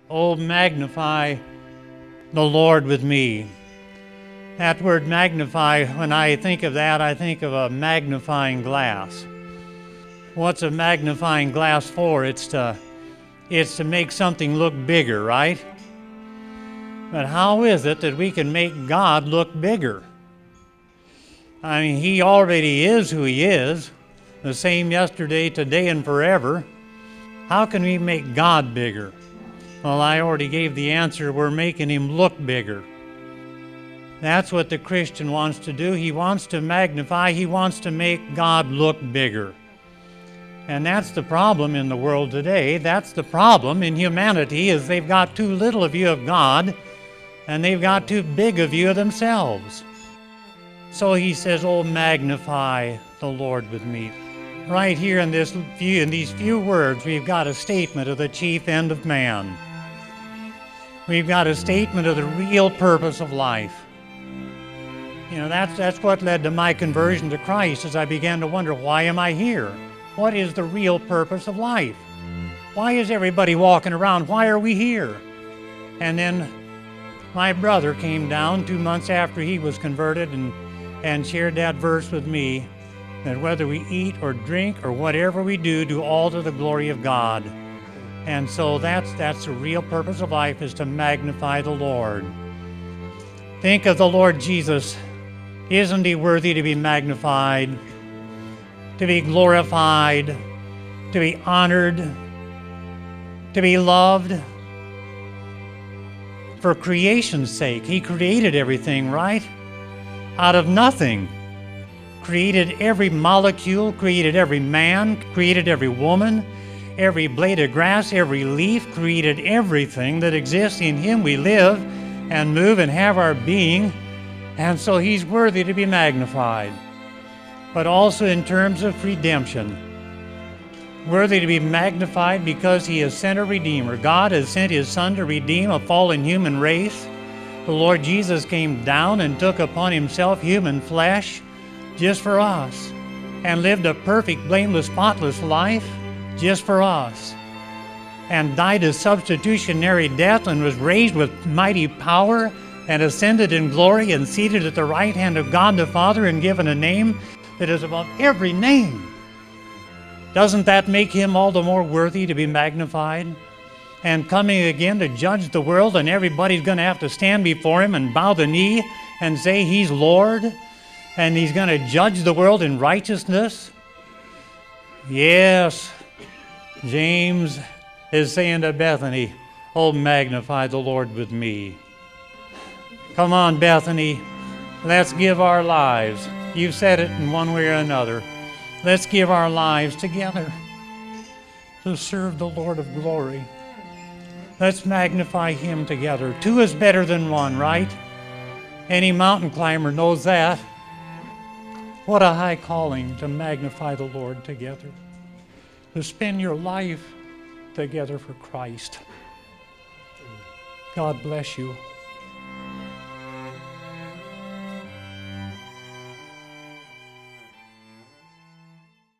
Oh, magnify the Lord with me. That word magnify, when I think of that, I think of a magnifying glass. What's a magnifying glass for? It's to make something look bigger, right? But how is it that we can make God look bigger? I mean, He already is who He is, the same yesterday, today, and forever. How can we make God bigger? Well, I already gave the answer. We're making Him look bigger. That's what the Christian wants to do. He wants to magnify. He wants to make God look bigger. And that's the problem in the world today. That's the problem in humanity, is they've got too little of view of God, and they've got too big a view of themselves. So he says, oh, magnify the Lord with me. Right here in these few words, we've got a statement of the chief end of man. We've got a statement of the real purpose of life. You know, that's what led to my conversion to Christ, as I began to wonder, why am I here? What is the real purpose of life? Why is everybody walking around? Why are we here? And then my brother came down 2 months after he was converted and shared that verse with me, that whether we eat or drink or whatever we do all to the glory of God. And so that's the real purpose of life, is to magnify the Lord. Think of the Lord Jesus. Isn't He worthy to be magnified, to be glorified, to be honored, to be loved? For creation's sake, He created everything, right? Out of nothing. Created every molecule, created every man, created every woman, every blade of grass, every leaf, created everything that exists. In Him we live and move and have our being, and so He's worthy to be magnified. But also in terms of redemption, worthy to be magnified because He has sent a Redeemer. God has sent His Son to redeem a fallen human race. The Lord Jesus came down and took upon Himself human flesh just for us, and lived a perfect, blameless, spotless life just for us, and died a substitutionary death, and was raised with mighty power, and ascended in glory, and seated at the right hand of God the Father, and given a name that is above every name. Doesn't that make Him all the more worthy to be magnified? And coming again to judge the world, and everybody's going to have to stand before Him and bow the knee and say He's Lord, and He's going to judge the world in righteousness. Yes, James is saying to Bethany, oh, magnify the Lord with me. Come on, Bethany, let's give our lives. You've said it in one way or another. Let's give our lives together to serve the Lord of glory. Let's magnify Him together. Two is better than one, right? Any mountain climber knows that. What a high calling to magnify the Lord together, to spend your life together for Christ. God bless you.